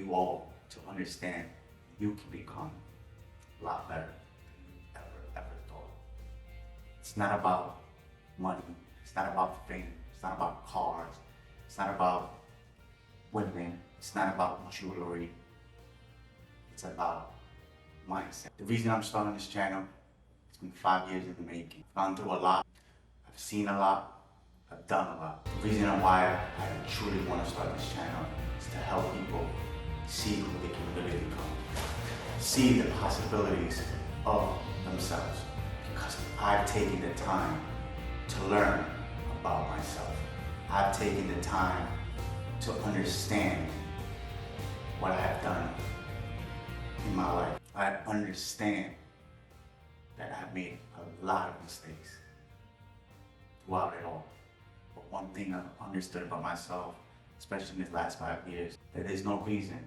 you all to understand you can become a lot better than you ever thought. It's not about money. It's not about fame. It's not about cars. It's not about women. It's not about jewelry. It's about mindset. The reason I'm starting this channel, it's been 5 years in the making. I've gone through a lot. I've seen a lot. I've done a lot. The reason why I truly want to start this channel is to help people see who they can really become. See the possibilities of themselves. Because I've taken the time to learn about myself. I've taken the time to understand what I have done in my life. I understand that I've made a lot of mistakes throughout it all. But one thing I've understood about myself, especially in these last 5 years, that there's no reason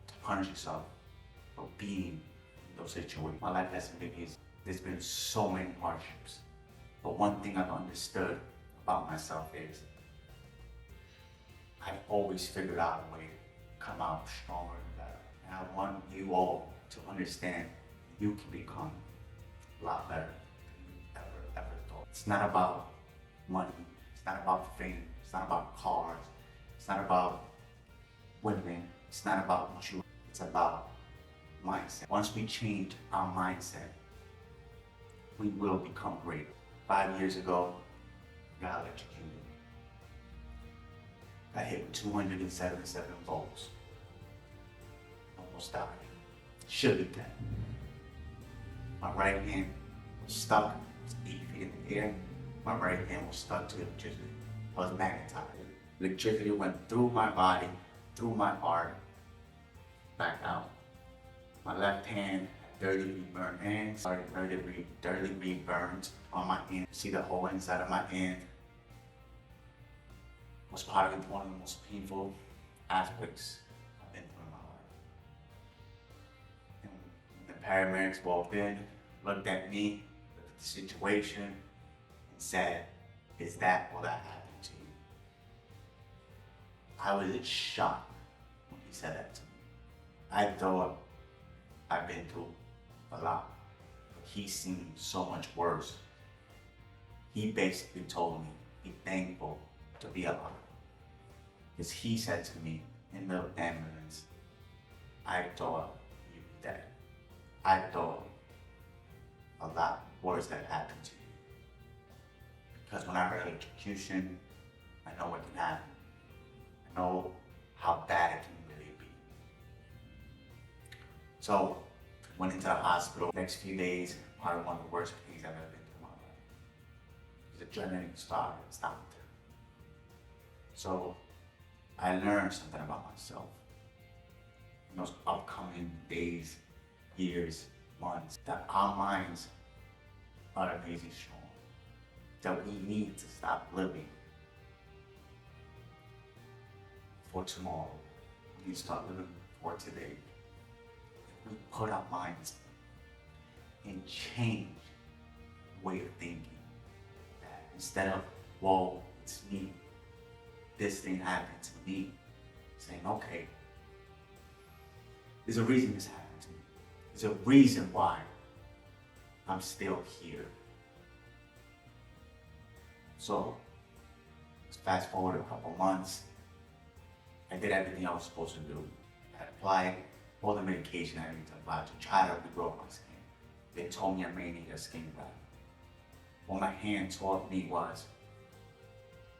to punish yourself for being in those situations. My life hasn't been easy. There's been so many hardships. But one thing I've understood about myself is I've always figured out a way to come out stronger and better. And I want you all to understand you can become a lot better than you ever thought. It's not about money. It's not about fame. It's not about cars. It's not about women. It's not about jewelry. It's about mindset. Once we change our mindset, we will become great. 5 years ago, I got electrocuted. Got hit with 277 volts. Almost died. Should be dead. My right hand was stuck. It was 8 feet in the air. My right hand was stuck to electricity. I was magnetized. Electricity went through my body, through my heart, back out. My left hand had 30 degree burned hands, 30 degree burns on my hand. See the whole inside of my hand was probably one of the most painful aspects I've been through in my life. And when the paramedics walked in, looked at me, looked at the situation, and said, "Is that what that happened to you?" I was in shock when he said that to me. I thought I've been through a lot, but he's seen so much worse. He basically told me, be thankful to be alive. Because he said to me in the ambulance, I thought you'd be dead. I thought a lot worse had happened to you. Because when I heard electrocution, I know what can happen. I know how bad it can really be. So, went into the hospital. Next few days, probably one of the worst things I've ever been through in my life. The adrenaline stopped. So, I learned something about myself. In those upcoming days, years, months, that our minds are amazing strong. That we need to stop living for tomorrow. We need to start living for today. If we put our minds and change the way of thinking, that instead of, whoa, it's me, this thing happened to me, saying, okay, there's a reason this happened to me. There's a reason why I'm still here. So, let's fast forward a couple months. I did everything I was supposed to do. I applied all the medication I needed to apply to try to regrow my skin. They told me I may need a skin graft. What my hand taught me was,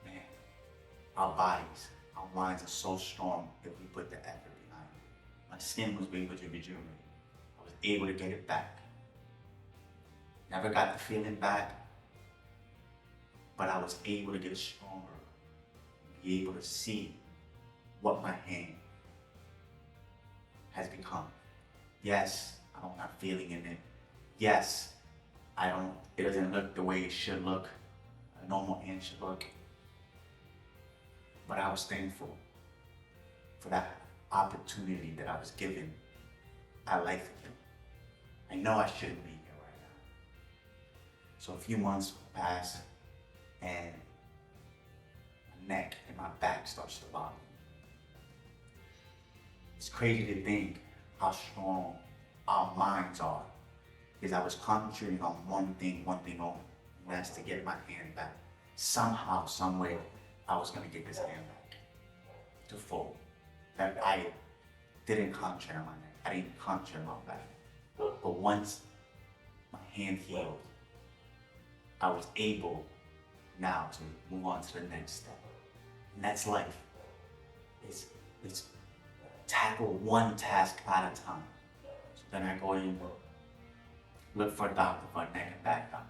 man, our bodies, our minds are so strong if we put the effort behind it. My skin was able to rejuvenate. I was able to get it back. Never got the feeling back, but I was able to get stronger, be able to see what my hand has become. Yes, I'm not feeling in it. Yes, it doesn't look the way it should look, a normal hand should look. But I was thankful for that opportunity that I was given at Life Again. I know I shouldn't be here right now. So a few months pass and my neck and my back starts to bother me. It's crazy to think how strong our minds are. Because I was concentrating on one thing only, and that's to get my hand back. Somehow, some way, I was gonna get this hand back to full. That I didn't concentrate on my neck. I didn't concentrate on my back. But once my hand healed, I was able now to move on to the next step. And that's life. It's tackle one task at a time. So then I go in, look for a doctor for a neck and back doctor.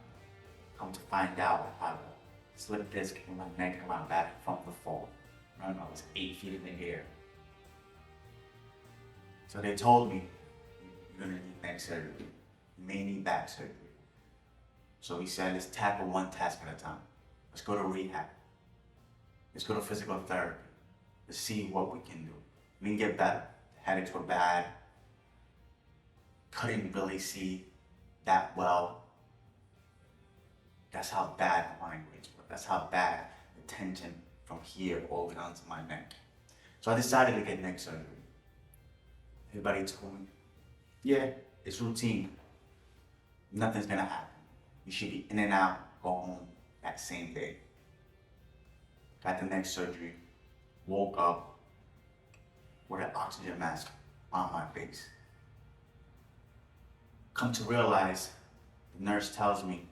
Come to find out I have a slip disc in my neck and my back from the fall. I don't know, it was 8 feet in the air. So they told me, you're gonna need neck surgery. You may need back surgery. So he said, let's tackle one task at a time. Let's go to rehab. Let's go to physical therapy. Let's see what we can do. We can get better. The headaches were bad. Couldn't really see that well. That's how bad the migraines were. That's how bad the tension from here all the way down to my neck. So I decided to get neck surgery. Everybody told me, yeah, it's routine. Nothing's gonna happen. You should be in and out, go home that same day. Got the neck surgery, woke up with an oxygen mask on my face. Come to realize, the nurse tells me,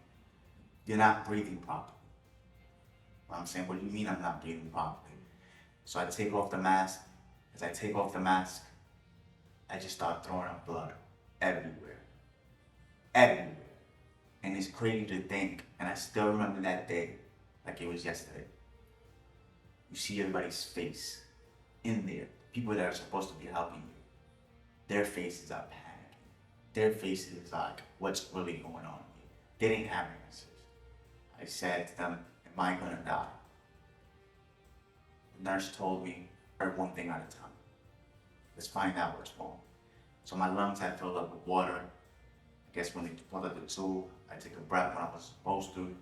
you're not breathing properly. I'm saying, what do you mean I'm not breathing properly? So I take off the mask. As I take off the mask, I just start throwing up blood everywhere. Everywhere. And it's crazy to think, and I still remember that day like it was yesterday. You see everybody's face in there. People that are supposed to be helping you. Their faces are panicking. Their faces are like, what's really going on here? They didn't have answers. I said to them, am I gonna die? The nurse told me, one thing at a time. Let's find out what's wrong. So my lungs had filled up with water. I guess when they pulled out the tube, I took a breath when I was supposed to.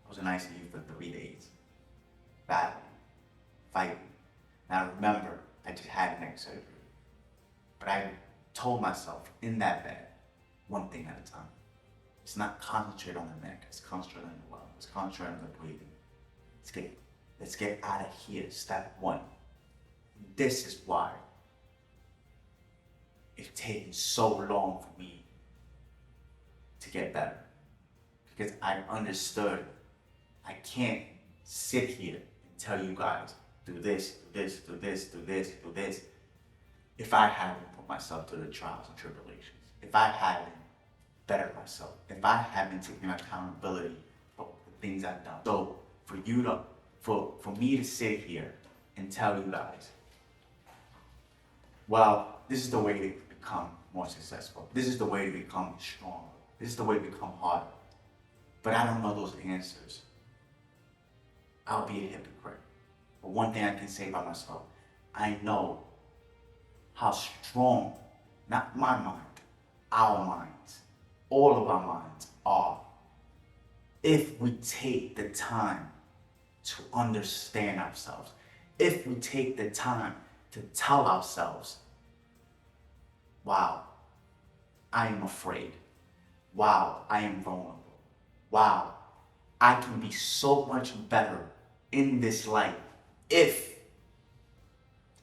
I was in ICU for 3 days. Battling, fighting. Now remember, I just had neck surgery. But I told myself in that bed, one thing at a time. It's not concentrate on the neck, it's concentrate on the lung, it's concentrate on the breathing. Let's get out of here, step one. This is why it's taken so long for me to get better. Because I understood I can't sit here and tell you guys, do this, do this, do this, do this, do this, if I haven't put myself through the trials and tribulations, if I haven't bettered myself, if I haven't taken accountability for the things I've done. So for me to sit here and tell you guys, well, this is the way to become more successful. This is the way to become stronger. This is the way to become harder. But I don't know those answers. I'll be a hypocrite. But one thing I can say about myself, I know how strong, not my mind, our minds, all of our minds are, if we take the time to understand ourselves, if we take the time to tell ourselves, wow, I am afraid. Wow, I am vulnerable. Wow, I can be so much better in this life if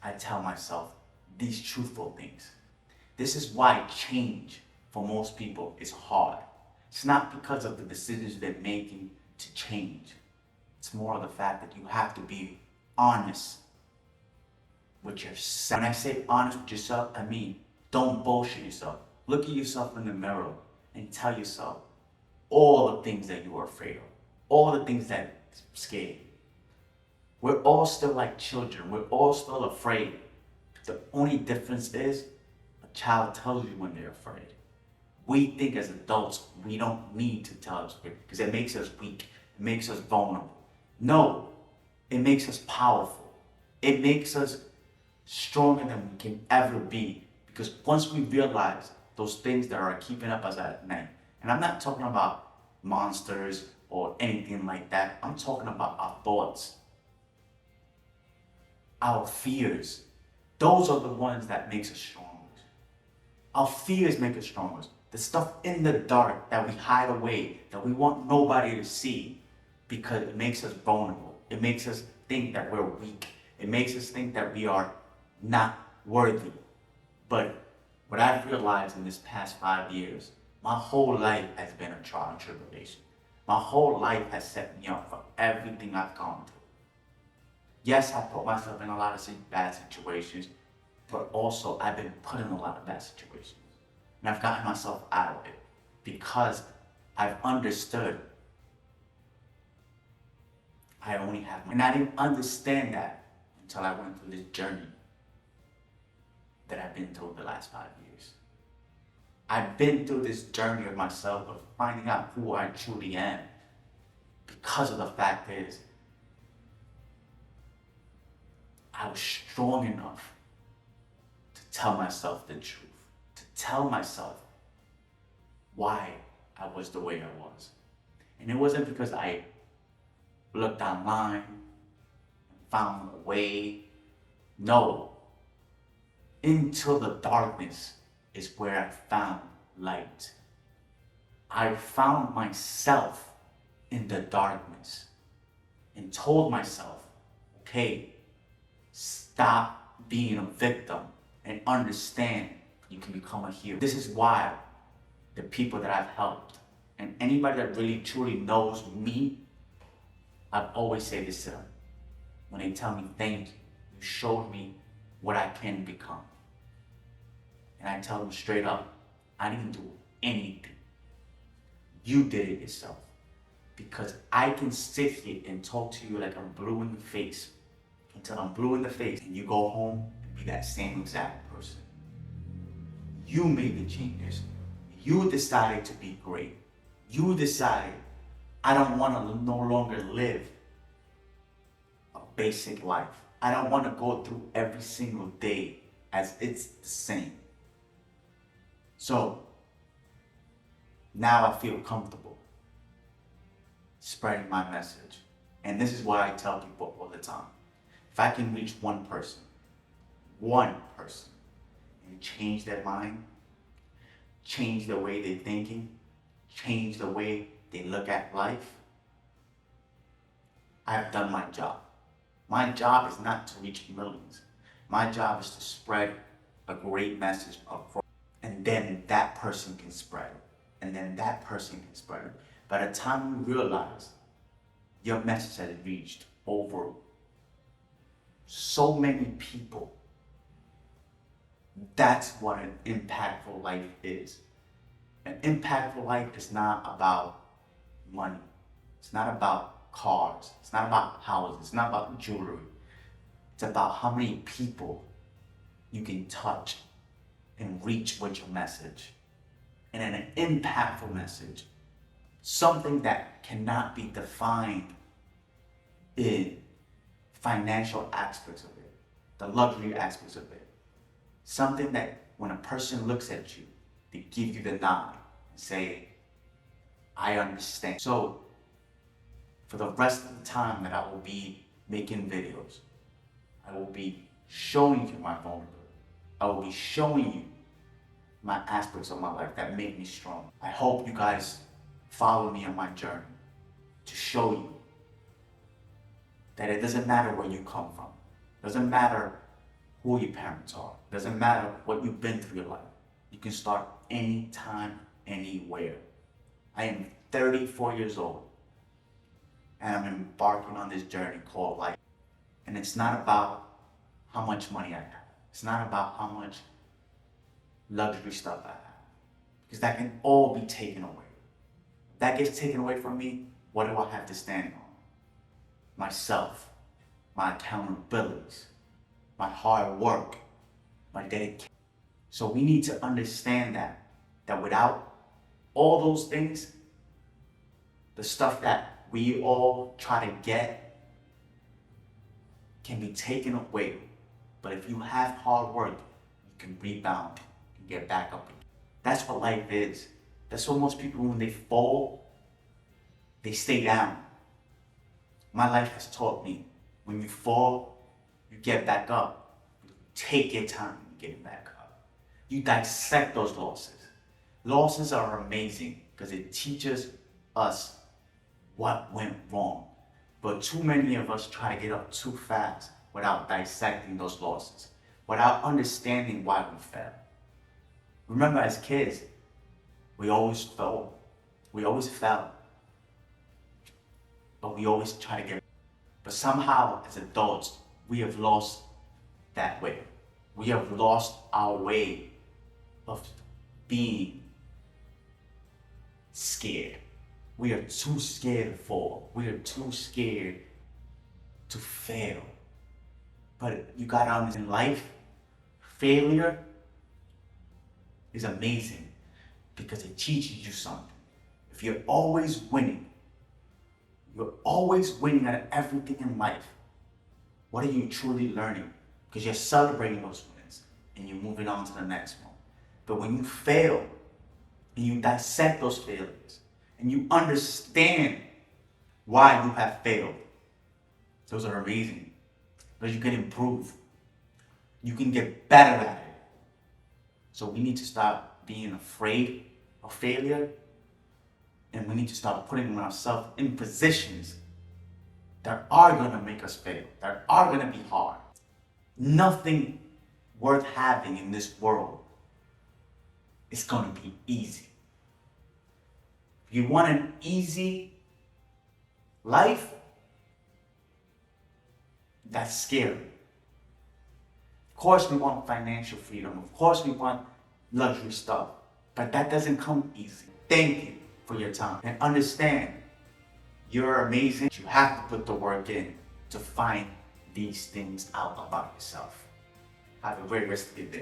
I tell myself these truthful things. This is why change for most people is hard. It's not because of the decisions they're making to change. It's more of the fact that you have to be honest with yourself. When I say honest with yourself, I mean don't bullshit yourself. Look at yourself in the mirror and tell yourself all the things that you are afraid of, all the things that scare you. We're all still like children. We're all still afraid. The only difference is a child tells you when they're afraid. We think as adults, we don't need to tell us because it makes us weak. It makes us vulnerable. No, it makes us powerful. It makes us stronger than we can ever be. Because once we realize those things that are keeping up us at night, and I'm not talking about monsters or anything like that. I'm talking about our thoughts, our fears. Those are the ones that makes us stronger. Our fears make us stronger. The stuff in the dark that we hide away, that we want nobody to see, because it makes us vulnerable. It makes us think that we're weak. It makes us think that we are not worthy. But what I've realized in this past 5 years, my whole life has been a trial and tribulation. My whole life has set me up for everything I've gone through. Yes, I put myself in a lot of bad situations, but also I've been put in a lot of bad situations. And I've gotten myself out of it because I've understood I only have money. And I didn't understand that until I went through this journey that I've been through the last 5 years. I've been through this journey of myself of finding out who I truly am, because of the fact is I was strong enough to tell myself the truth, to tell myself why I was the way I was. And it wasn't because I looked online and found a way. No. Into the darkness is where I found light. I found myself in the darkness and told myself, okay, stop being a victim and understand you can become a hero. This is why the people that I've helped and anybody that really truly knows me, I've always said this to them. When they tell me, thank you, you showed me what I can become. And I tell them straight up, I didn't do anything. You did it yourself. Because I can sit here and talk to you like I'm blue in the face until I'm blue in the face, and you go home and be that same exact person. You made the changes. You decided to be great. You decided, I don't want to no longer live a basic life. I don't want to go through every single day as it's the same. So now I feel comfortable spreading my message. And this is what I tell people all the time. If I can reach one person, and change their mind, change the way they're thinking, change the way they look at life, I've done my job. My job is not to reach millions. My job is to spread a great message across, and then that person can spread it, and then that person can spread it. By the time you realize your message has reached over so many people, that's what an impactful life is. An impactful life is not about money. It's not about cars. It's not about houses. It's not about jewelry. It's about how many people you can touch and reach with your message. And an impactful message, something that cannot be defined in financial aspects of it, the luxury aspects of it. Something that when a person looks at you, they give you the nod and say, I understand. So for the rest of the time that I will be making videos, I will be showing you my vulnerability. I will be showing you my aspects of my life that make me strong. I hope you guys follow me on my journey to show you that it doesn't matter where you come from. It doesn't matter who your parents are. It doesn't matter what you've been through your life. You can start anytime, anywhere. I am 34 years old and I'm embarking on this journey called life. And it's not about how much money I have. It's not about how much luxury stuff I have. Because that can all be taken away. If that gets taken away from me, what do I have to stand on? Myself, my accountabilities, my hard work, my dedication. So we need to understand that without all those things, the stuff that we all try to get can be taken away. But if you have hard work, you can rebound and get back up. That's what life is. That's what most people, when they fall, they stay down. My life has taught me, when you fall, you get back up. take your time getting back up. You dissect those losses. Losses are amazing because it teaches us what went wrong. But too many of us try to get up too fast without dissecting those losses, without understanding why we fell. Remember, as kids, we always fell. We always fell. But we always try to get. But somehow, as adults, we have lost that way. We have lost our way of being scared. We are too scared to fall. We are too scared to fail. But you gotta understand, in life, failure is amazing because it teaches you something. If you're always winning at everything in life, what are you truly learning? Because you're celebrating those wins and you're moving on to the next one. But when you fail and you dissect those failures and you understand why you have failed, those are amazing. Because you can improve. You can get better at it. So we need to stop being afraid of failure, and we need to start putting ourselves in positions that are going to make us fail, that are going to be hard. Nothing worth having in this world is going to be easy. If you want an easy life, that's scary. Of course, we want financial freedom. Of course, we want luxury stuff. But that doesn't come easy. Thank you for your time. And understand, you're amazing. You have to put the work in to find these things out about yourself. Have a great rest of your day.